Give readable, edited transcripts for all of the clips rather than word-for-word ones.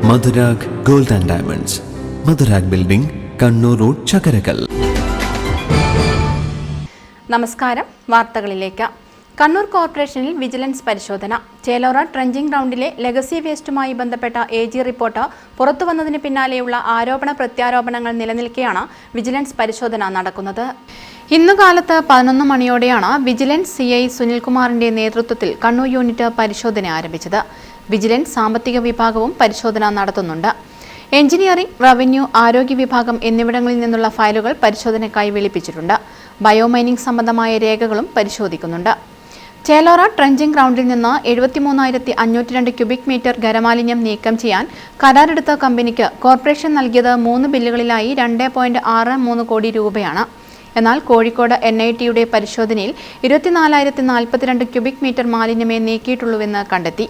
Madhurag gold and diamonds, Madhurag building, Kannur road, Chakkarakal. നമസ്കാരം. വാർത്തകളിലേക്ക്. കണ്ണൂർ കോർപ്പറേഷനിൽ വിജിലൻസ് പരിശോധന. ചേലോറ ട്രഞ്ചിംഗ് ഗ്രൗണ്ടിലെ ലെഗസി വേസ്റ്റുമായി ബന്ധപ്പെട്ട AG റിപ്പോർട്ട് പുറത്തുവന്നതിന് പിന്നാലെയുള്ള ആരോപണ പ്രത്യാരോപണങ്ങൾ നിലനിൽക്കെയാണ് വിജിലൻസ് പരിശോധന നടക്കുന്നത്. ഇന്നു കാലത്ത് 11 മണിയോടെയാണ് വിജിലൻസ് CI സുനിൽകുമാറിന്റെ നേതൃത്വത്തിൽ കണ്ണൂർ യൂണിറ്റ് പരിശോധന ആരംഭിച്ചത്. വിജിലൻസ് സാമ്പത്തിക വിഭാഗവും പരിശോധന നടത്തുന്നുണ്ട്. എഞ്ചിനീയറിംഗ്, റവന്യൂ, ആരോഗ്യ വിഭാഗം എന്നിവിടങ്ങളിൽ നിന്നുള്ള ഫയലുകൾ പരിശോധനയ്ക്കായി വിളിപ്പിച്ചിട്ടുണ്ട്. ബയോമൈനിംഗ് സംബന്ധമായ രേഖകളും പരിശോധിക്കുന്നുണ്ട്. ചേലോറ ട്രഞ്ചിംഗ് ഗ്രൗണ്ടിൽ നിന്ന് 73,502 ക്യൂബിക് മീറ്റർ ഖരമാലിന്യം നീക്കം ചെയ്യാൻ കരാറെടുത്ത കമ്പനിക്ക് കോർപ്പറേഷൻ നൽകിയത് 3 ബില്ലുകളിലായി 2.63 കോടി രൂപയാണ്. എന്നാൽ കോഴിക്കോട് NITയുടെ പരിശോധനയിൽ 24,042 ക്യൂബിക് മീറ്റർ മാലിന്യമേ നീക്കിയിട്ടുള്ളൂവെന്ന് കണ്ടെത്തി.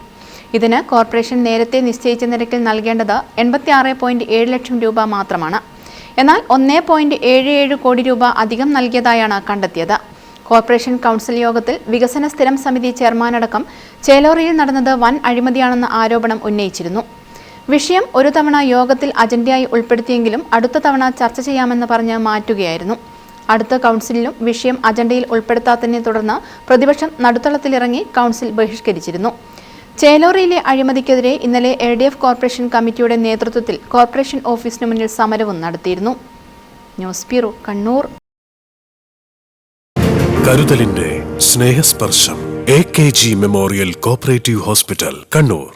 ഇതിന് കോർപ്പറേഷൻ നേരത്തെ നിശ്ചയിച്ച നിരക്കിൽ നൽകേണ്ടത് 86.7 ലക്ഷം രൂപ മാത്രമാണ്. എന്നാൽ 1.77 കോടി രൂപ അധികം നൽകിയതായാണ് കണ്ടെത്തിയത്. കോർപ്പറേഷൻ കൗൺസിൽ യോഗത്തിൽ വികസന സ്ഥിരം സമിതി ചെയർമാനടക്കം ചേലോറയിൽ നടന്നത് വൻ അഴിമതിയാണെന്ന ആരോപണം ഉന്നയിച്ചിരുന്നു. വിഷയം ഒരു തവണ യോഗത്തിൽ അജണ്ടയായി ഉൾപ്പെടുത്തിയെങ്കിലും അടുത്ത തവണ ചർച്ച ചെയ്യാമെന്ന് പറഞ്ഞ് മാറ്റുകയായിരുന്നു. അടുത്ത കൗൺസിലിലും വിഷയം അജണ്ടയിൽ ഉൾപ്പെടുത്താത്തതിനെ തുടർന്ന് പ്രതിപക്ഷം നടുത്തളത്തിലിറങ്ങി കൗൺസിൽ ബഹിഷ്കരിച്ചിരുന്നു. ചേലോറയിലെ അഴിമതിക്കെതിരെ ഇന്നലെ LDF കോർപ്പറേഷൻ കമ്മിറ്റിയുടെ നേതൃത്വത്തിൽ കോർപ്പറേഷൻ ഓഫീസിന് മുന്നിൽ സമരവും നടത്തിയിരുന്നു. News bureau, Kannur. കരുതലിന്റെ സ്നേഹസ്പർശം AKG memorial cooperative hospital, Kannur.